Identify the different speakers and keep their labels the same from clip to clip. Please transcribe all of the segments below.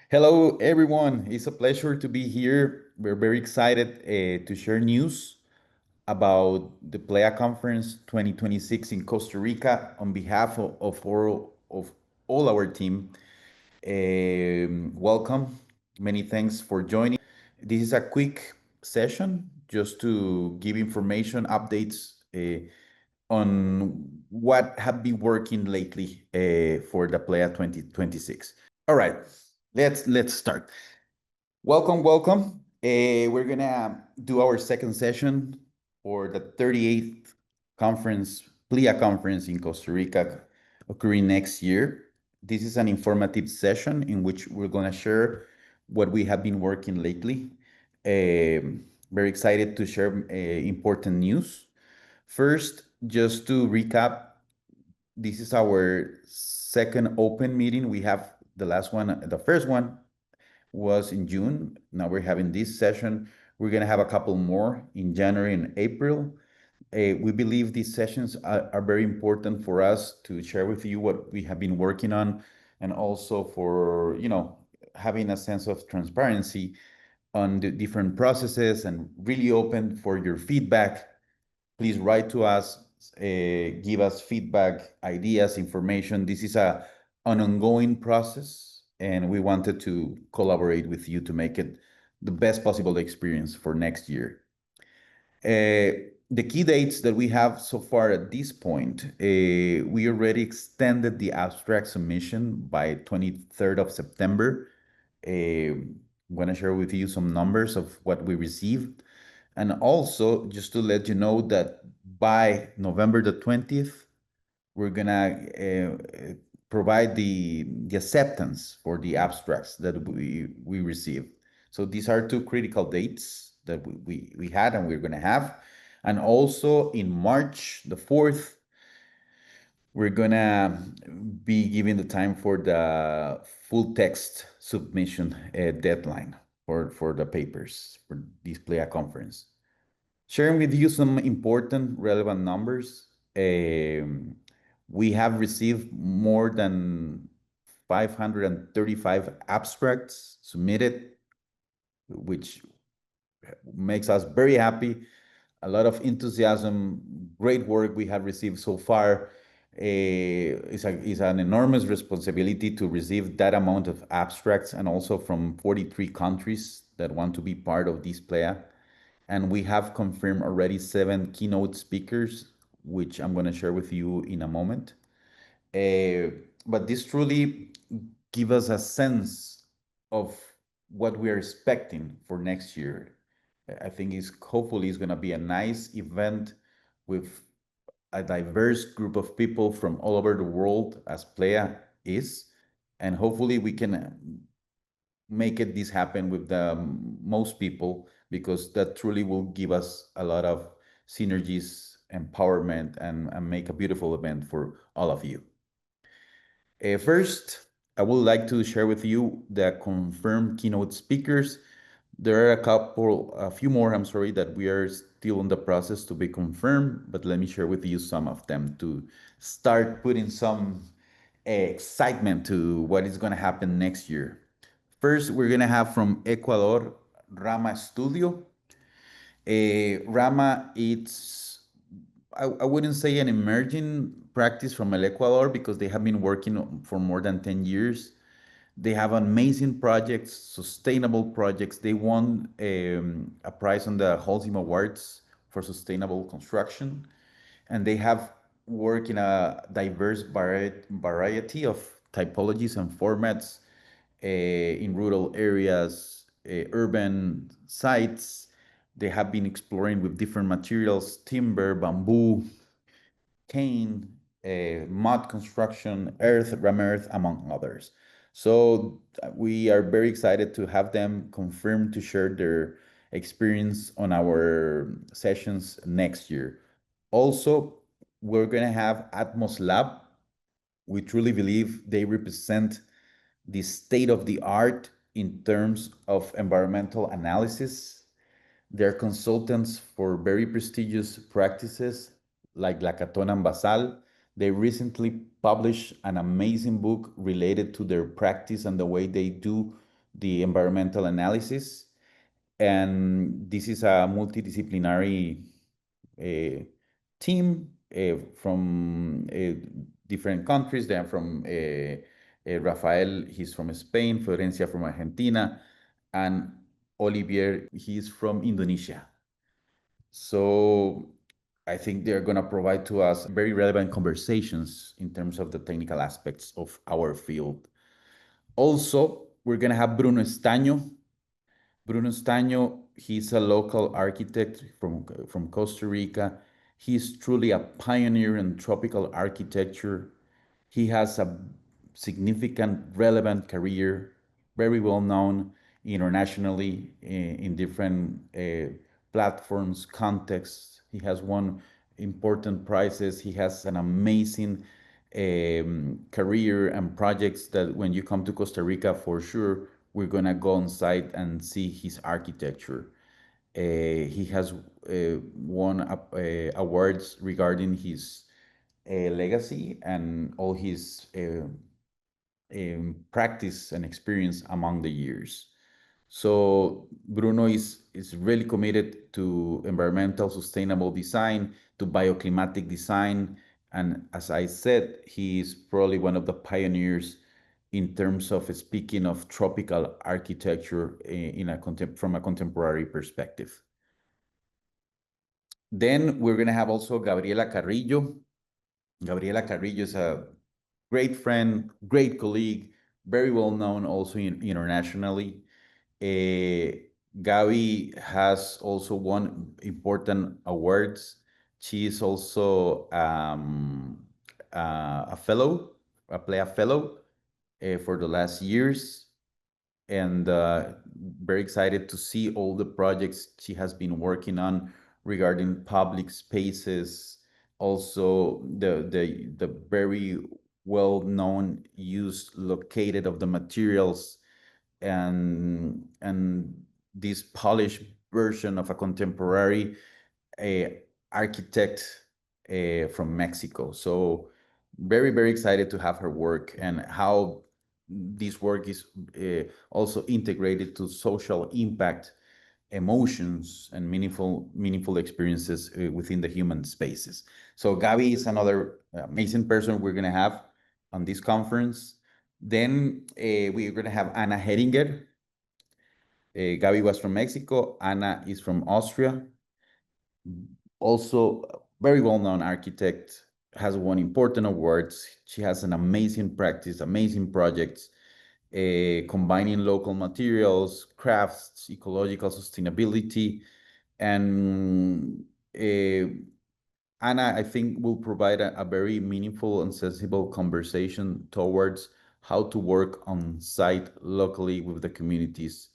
Speaker 1: Hello, everyone. It's a pleasure to be here. We're very excited to share news about the PLEA Conference 2026 in Costa Rica on behalf of all our team. Welcome. Many thanks for joining. This is a quick session just to give information updates on what have been working lately for the PLEA 2026. All right, let's start. Welcome. We're gonna do our second session for the 38th conference, PLEA conference in Costa Rica, occurring next year. This is an informative session in which we're gonna share what we have been working lately. Very excited to share important news. First, just to recap, this is our second open meeting. We have the first one was in June. Now we're having this session. We're going to have a couple more in January and April. We believe these sessions are very important for us to share with you what we have been working on, and also for, having a sense of transparency on the different processes and really open for your feedback. Please write to us, give us feedback, ideas, information. This is an ongoing process, and we wanted to collaborate with you to make it the best possible experience for next year. The key dates that we have so far at this point, we already extended the abstract submission by 23rd of September. I'm going to share with you some numbers of what we received. And also, just to let you know that by November the 20th, we're gonna provide the acceptance for the abstracts that we received. So these are two critical dates that we had and we're gonna have. And also in March the 4th, we're gonna be giving the time for the full text submission deadline for the papers for this PLEA conference. Sharing with you some important relevant numbers. We have received more than 535 abstracts submitted, which makes us very happy. A lot of enthusiasm, great work we have received so far. It's an enormous responsibility to receive that amount of abstracts, and also from 43 countries that want to be part of this PLEA. And we have confirmed already 7 keynote speakers, which I'm going to share with you in a moment. But this truly gives us a sense of what we are expecting for next year. I think hopefully it's going to be a nice event with a diverse group of people from all over the world, as PLEA is, and hopefully we can make this happen with the most people, because that truly will give us a lot of synergies, empowerment, and make a beautiful event for all of you. First, I would like to share with you the confirmed keynote speakers. There are a few more, I'm sorry, that we are still in the process to be confirmed, but let me share with you some of them to start putting some excitement to what is going to happen next year. First, we're going to have from Ecuador, Rama Studio. Rama, I wouldn't say an emerging practice from El Ecuador, because they have been working for more than 10 years. They have amazing projects, sustainable projects. They won a prize on the Holcim Awards for sustainable construction, and they have worked in a diverse variety of typologies and formats in rural areas, urban sites. They have been exploring with different materials: timber, bamboo, cane, mud construction, earth, ram earth, among others. So we are very excited to have them confirmed to share their experience on our sessions next year. Also, we're going to have Atmos Lab. We truly believe they represent the state of the art in terms of environmental analysis. They're consultants for very prestigious practices like Lacaton and Basal. They recently published an amazing book related to their practice and the way they do the environmental analysis. And this is a multidisciplinary team from different countries. They are from Rafael, he's from Spain, Florencia from Argentina, and Olivier, he's from Indonesia. So I think they're going to provide to us very relevant conversations in terms of the technical aspects of our field. Also, we're going to have Bruno Estaño. Bruno Estaño, he's a local architect from Costa Rica. He's truly a pioneer in tropical architecture. He has a significant, relevant career, very well known internationally in different platforms, contexts. He has won important prizes. He has an amazing career and projects that when you come to Costa Rica, for sure, we're gonna go on site and see his architecture. He has won awards regarding his legacy and all his practice and experience among the years. So Bruno is really committed to environmental sustainable design, to bioclimatic design, and as I said, he is probably one of the pioneers in terms of speaking of tropical architecture from a contemporary perspective. Then we're going to have also Gabriela Carrillo. Gabriela Carrillo is a great friend, great colleague, very well known also internationally. Gabi has also won important awards. She is also a fellow, a PLEA fellow for the last years, and very excited to see all the projects she has been working on regarding public spaces, also the very well-known use located of the materials and this polished version of a contemporary architect from Mexico. So very excited to have her work and how this work is also integrated to social impact, emotions, and meaningful experiences within the human spaces. So Gabi is another amazing person we're going to have on this conference. Then we're going to have Anna Heringer. Gabi was from Mexico. Anna is from Austria. Also, very well-known architect, has won important awards. She has an amazing practice, amazing projects, combining local materials, crafts, ecological sustainability, and Anna, I think, will provide a very meaningful and sensible conversation towards how to work on site locally with the communities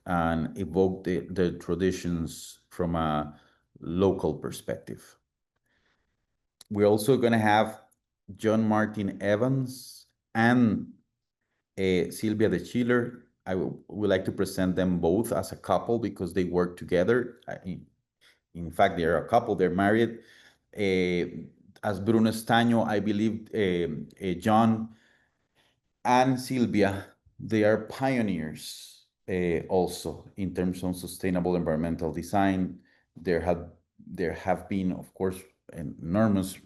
Speaker 1: and evoke the traditions from a local perspective. We're also going to have John Martin Evans and Sylvia de Schiller. I would like to present them both as a couple because they work together. In fact, they're a couple, they're married. As Bruno Estaño, I believe John and Sylvia, they are pioneers also in terms of sustainable environmental design. There have been, of course, enormous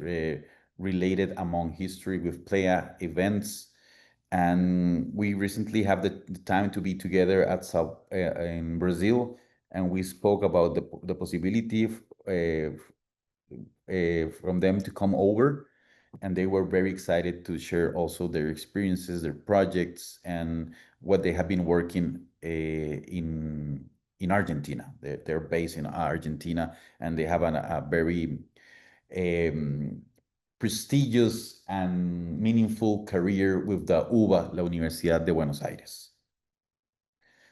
Speaker 1: related among history with PLEA events. And we recently have the time to be together in Brazil, and we spoke about the possibility from them to come over, and they were very excited to share also their experiences, their projects, and what they have been working in Argentina. They're based in Argentina, and they have a very prestigious and meaningful career with the UBA, La Universidad de Buenos Aires.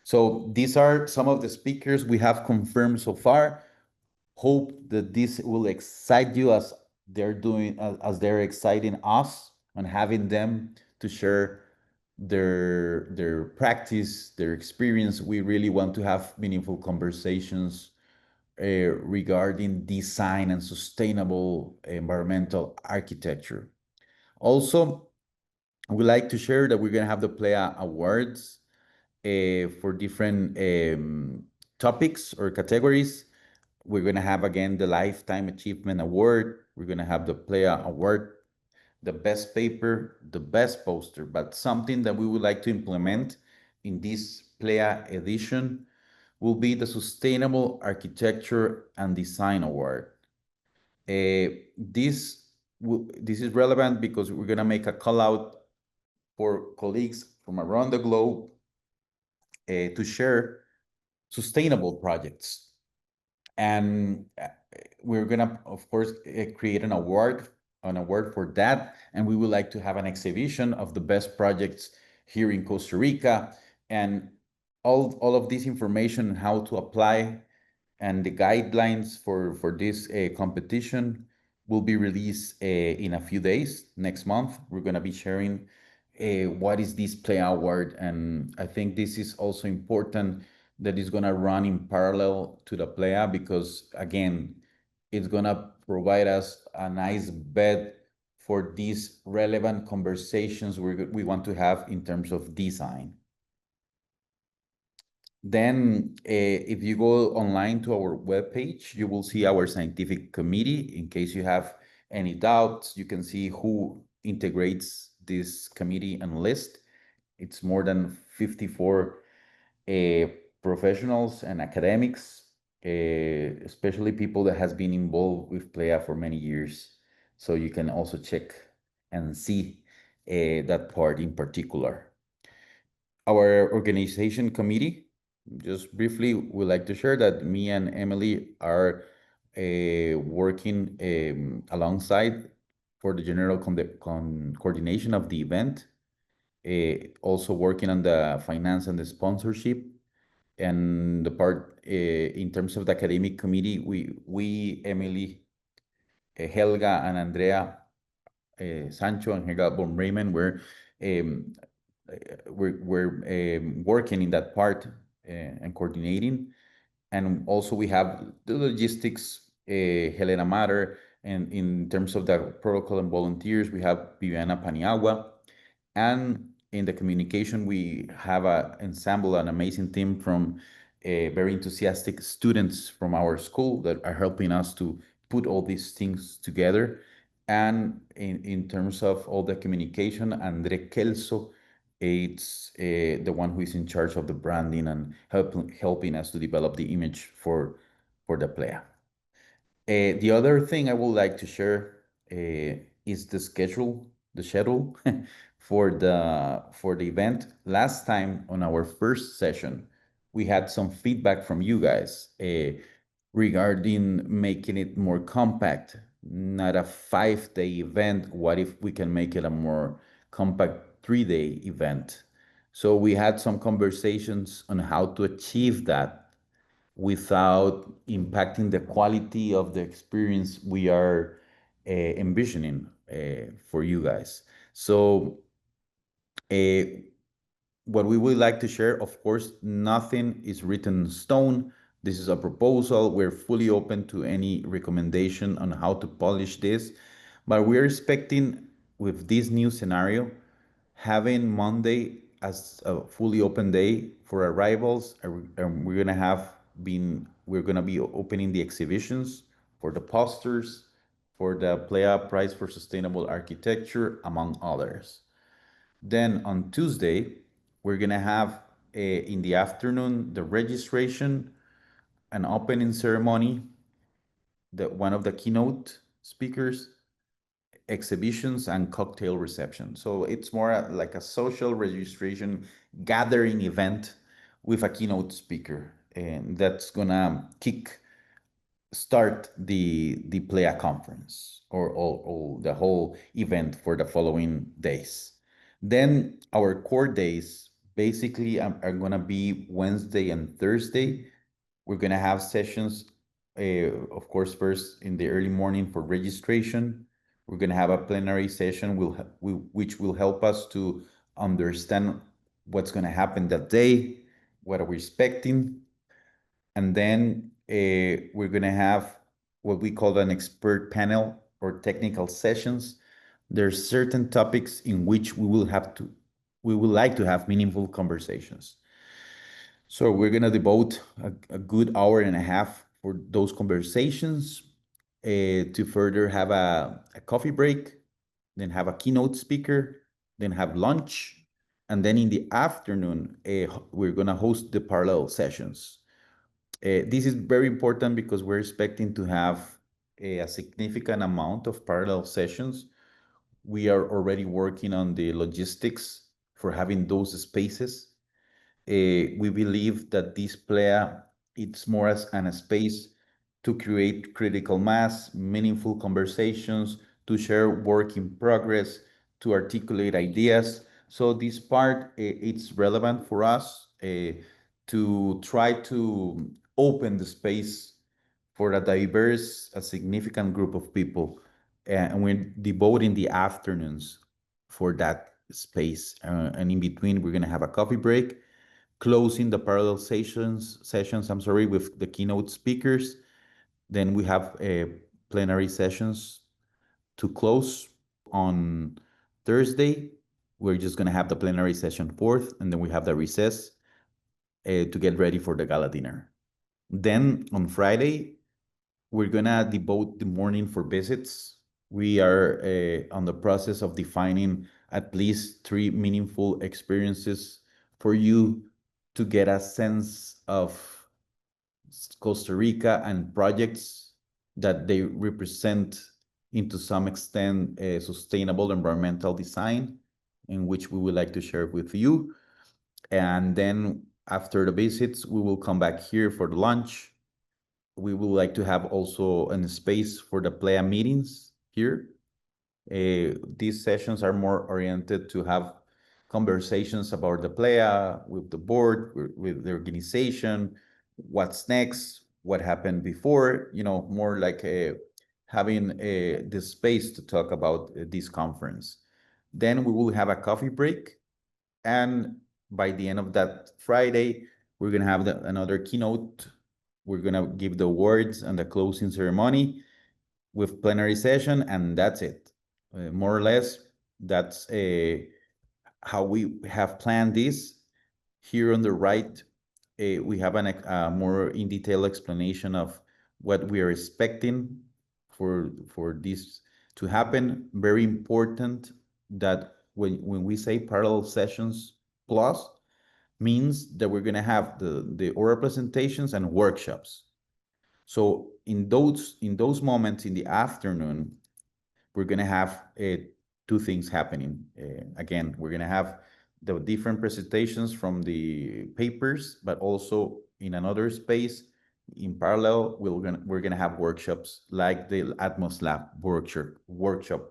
Speaker 1: So these are some of the speakers we have confirmed so far. Hope that this will excite you as they're exciting us and having them to share their practice, their experience. We really want to have meaningful conversations regarding design and sustainable environmental architecture. Also, I would like to share that we're going to have the PLEA Awards for different topics or categories. We're going to have again the Lifetime Achievement Award. We're going to have the PLEA Award, the best paper, the best poster, but something that we would like to implement in this PLEA edition will be the Sustainable Architecture and Design Award. This is relevant because we're going to make a call out for colleagues from around the globe to share sustainable projects. And we're gonna, of course, create an award for that. And we would like to have an exhibition of the best projects here in Costa Rica, and all of this information, how to apply, and the guidelines for this competition will be released in a few days. Next month, we're going to be sharing what is this PLEA award, and I think this is also important that is going to run in parallel to the PLEA, because again, it's going to provide us a nice bed for these relevant conversations we want to have in terms of design. Then, if you go online to our webpage, you will see our scientific committee. In case you have any doubts, you can see who integrates this committee and list. It's more than 54 professionals and academics, especially people that has been involved with PLEA for many years. So you can also check and see that part in particular. Our organization committee, just briefly, we'd like to share that me and Emily are working alongside for the general coordination of the event, also working on the finance and the sponsorship, and the part in terms of the academic committee, we Emily, Helga, and Andrea Sancho, and Helga von Bremen, um, we're working in that part and coordinating. And also we have the logistics, Helena Matter, and in terms of the protocol and volunteers, we have Viviana Paniagua. And in the communication, we have an ensemble, an amazing team from very enthusiastic students from our school that are helping us to put all these things together. And in terms of all the communication, Andre Kelso, it's the one who is in charge of the branding and helping us to develop the image for the PLEA. The other thing I would like to share is the schedule for the event. Last time on our first session, we had some feedback from you guys regarding making it more compact, not a 5-day event. What if we can make it a more compact 3-day event? So we had some conversations on how to achieve that without impacting the quality of the experience we are envisioning for you guys. So, uh, what we would like to share, of course, nothing is written in stone. This is a proposal. We're fully open to any recommendation on how to polish this, but we're expecting with this new scenario having Monday as a fully open day for arrivals, and we're gonna be opening the exhibitions for the posters, for the PLEA Prize for Sustainable Architecture, among others. Then on Tuesday, we're gonna have in the afternoon the registration, an opening ceremony, one of the keynote speakers, exhibitions, and cocktail reception. So it's more like a social registration gathering event with a keynote speaker, and that's gonna start the PLEA conference, or the whole event for the following days. Then our core days basically are gonna be Wednesday and Thursday. We're gonna have sessions, of course, first in the early morning for registration. We're gonna have a plenary session which will help us to understand what's gonna happen that day, what are we expecting, and then we're gonna have what we call an expert panel or technical sessions. There's certain topics in which we would like to have meaningful conversations. So we're gonna devote a good hour and a half for those conversations, to further have a coffee break, then have a keynote speaker, then have lunch, and then in the afternoon, we're gonna host the parallel sessions. This is very important because we're expecting to have a significant amount of parallel sessions. We are already working on the logistics for having those spaces. We believe that this PLEA, it's more as a space to create critical mass, meaningful conversations, to share work in progress, to articulate ideas. So this part, it's relevant for us, to try to open the space for a diverse, a significant group of people. And we're devoting the afternoons for that space. And in between, we're going to have a coffee break, closing the parallel sessions, I'm sorry, with the keynote speakers. Then we have plenary sessions to close on Thursday. We're just going to have the plenary session fourth, and then we have the recess to get ready for the gala dinner. Then on Friday, we're gonna devote the morning for visits. We are on the process of defining at least three meaningful experiences for you to get a sense of Costa Rica and projects that they represent into some extent sustainable environmental design, in which we would like to share with you. And then after the visits, we will come back here for the lunch. We would like to have also a space for the PLEA meetings here. These sessions are more oriented to have conversations about the PLEA with the board, with the organization, what's next, what happened before, more like having the space to talk about this conference. Then we will have a coffee break. And by the end of that Friday, we're going to have another keynote. We're going to give the awards and the closing ceremony with plenary session, and that's it. More or less, that's how we have planned this. Here on the right, we have a more in detail explanation of what we are expecting for this to happen. Very important that when we say parallel sessions plus, means that we're going to have the oral presentations and workshops. So in those moments in the afternoon, we're going to have two things happening. Again, we're going to have the different presentations from the papers, but also in another space, in parallel, we're gonna have workshops like the Atmos Lab workshop,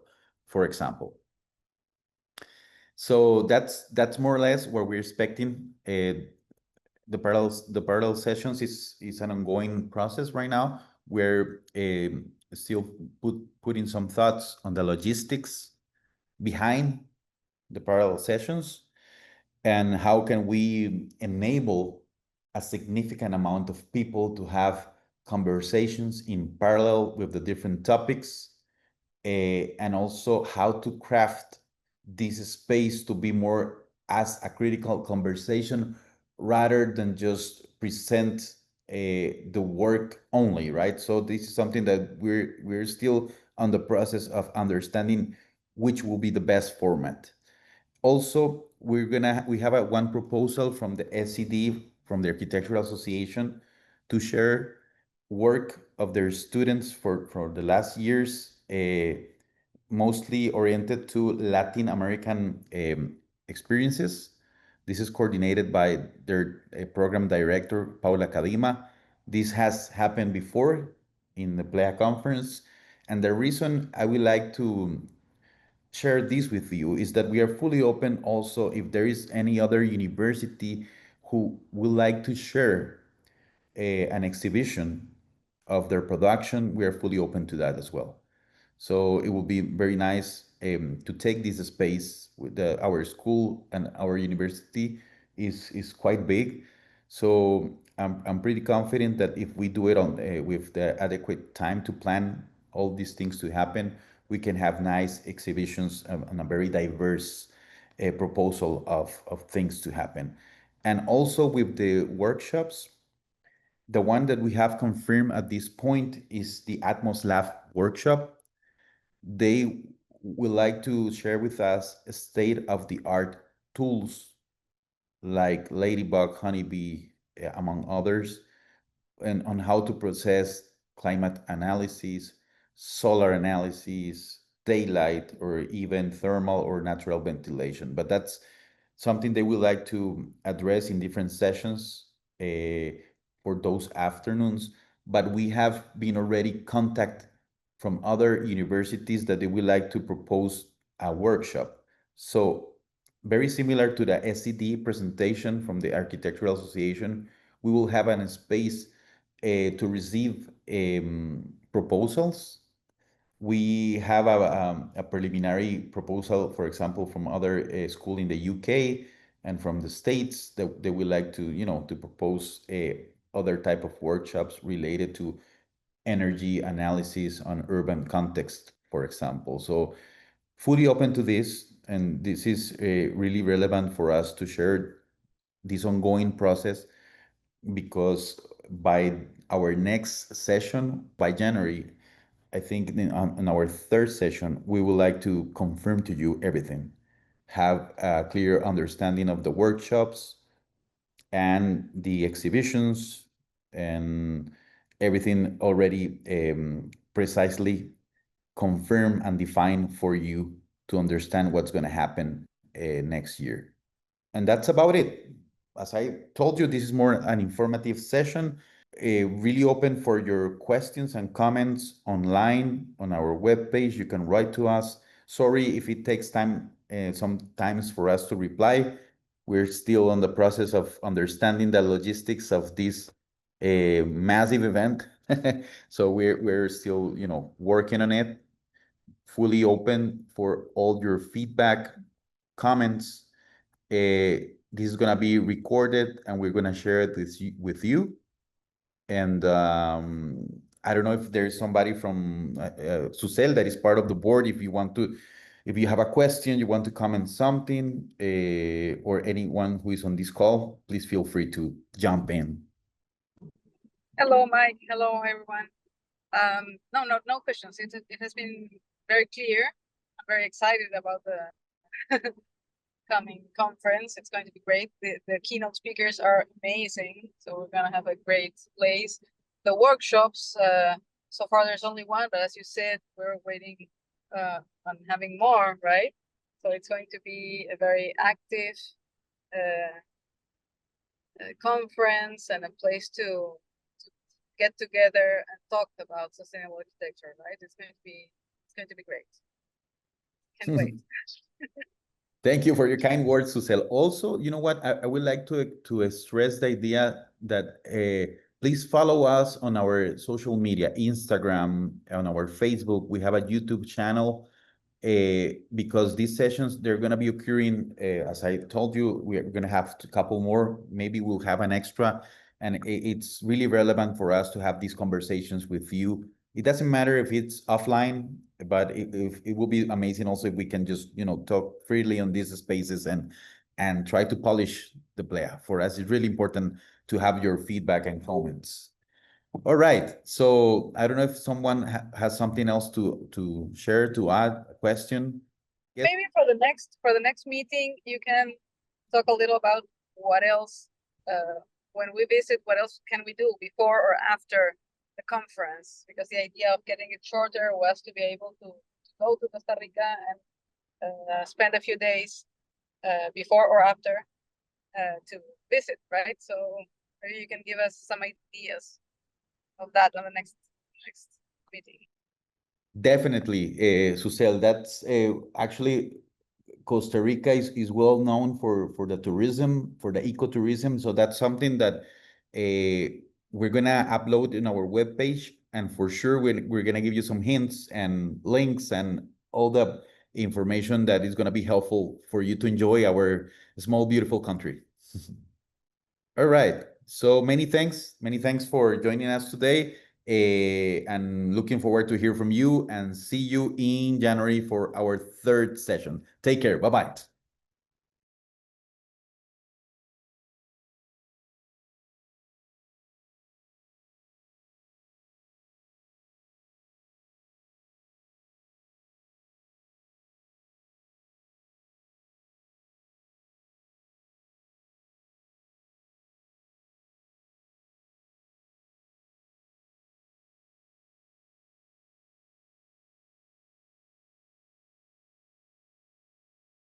Speaker 1: for example. So that's more or less what we're expecting. The parallel sessions is an ongoing process right now. We're still putting some thoughts on the logistics behind the parallel sessions and how can we enable a significant amount of people to have conversations in parallel with the different topics, and also how to craft this space to be more as a critical conversation rather than just present the work only, right? So this is something that we're still on the process of understanding which will be the best format. Also, we have one proposal from the SCD, from the Architectural Association, to share work of their students for the last years, mostly oriented to Latin American experiences. This is coordinated by their program director, Paula Kadima. This has happened before in the PLEA conference. And the reason I would like to share this with you is that we are fully open also if there is any other university who would like to share an exhibition of their production. We are fully open to that as well. So it will be very nice to take this space with our school, and our university is quite big. So I'm pretty confident that if we do it on with the adequate time to plan all these things to happen, we can have nice exhibitions and a very diverse proposal of things to happen. And also with the workshops, the one that we have confirmed at this point is the Atmos Lab workshop. They would like to share with us state-of-the-art tools like Ladybug, Honeybee, among others, and on how to process climate analysis, solar analysis, daylight, or even thermal or natural ventilation. But that's something they would like to address in different sessions for those afternoons. But we have been already contacted from other universities that they would like to propose a workshop. So very similar to the SED presentation from the Architectural Association, we will have a space to receive proposals. We have a preliminary proposal, for example, from other school in the UK and from the States that they would like to, to propose other type of workshops related to energy analysis on urban context, for example. So fully open to this, and this is really relevant for us to share this ongoing process because by our next session, by January, I think in our third session, we would like to confirm to you everything, have a clear understanding of the workshops and the exhibitions and everything already precisely confirm and define for you to understand what's going to happen next year. And that's about it. As I told you, this is more an informative session, really open for your questions and comments online on our webpage. You can write to us. Sorry if it takes time, sometimes for us to reply. We're still on the process of understanding the logistics of this massive event. So we're still, working on it. Fully open for all your feedback, comments. This is gonna be recorded and we're gonna share this with you. And I don't know if there's somebody from Susel that is part of the board. If you have a question, you want to comment something, or anyone who is on this call, please feel free to jump in.
Speaker 2: Hello, Mike. Hello, everyone. No questions. It has been very clear. I'm very excited about the coming conference. It's going to be great. The keynote speakers are amazing. So we're going to have a great place. The workshops, so far there's only one, but as you said, we're waiting on having more, right? So it's going to be a very active conference and a place to get together and talk about sustainable architecture, right? It's going to be great. Can't wait.
Speaker 1: Thank you for your kind words, Susel. Also, you know what? I would like to stress the idea that please follow us on our social media, Instagram, on our Facebook. We have a YouTube channel because these sessions, they're going to be occurring, as I told you, we're going to have a couple more. Maybe we'll have an extra. And it's really relevant for us to have these conversations with you. It doesn't matter if it's offline, but it will be amazing also if we can just, talk freely on these spaces and try to polish the PLEA. For us, it's really important to have your feedback and comments. All right. So I don't know if someone has something else to share, to add, a question.
Speaker 2: Yes. Maybe for the next meeting, you can talk a little about what else, when we visit, what else can we do before or after the conference? Because the idea of getting it shorter was to be able to go to Costa Rica and spend a few days before or after to visit, right? So maybe you can give us some ideas of that on the next meeting.
Speaker 1: Definitely, Susel. That's actually Costa Rica is well known for the tourism, for the ecotourism. So that's something that we're gonna upload in our webpage, and for sure we're gonna give you some hints and links and all the information that is gonna be helpful for you to enjoy our small, beautiful country. All right. So many thanks for joining us today. And looking forward to hear from you and see you in January for our third session. Take care. Bye-bye.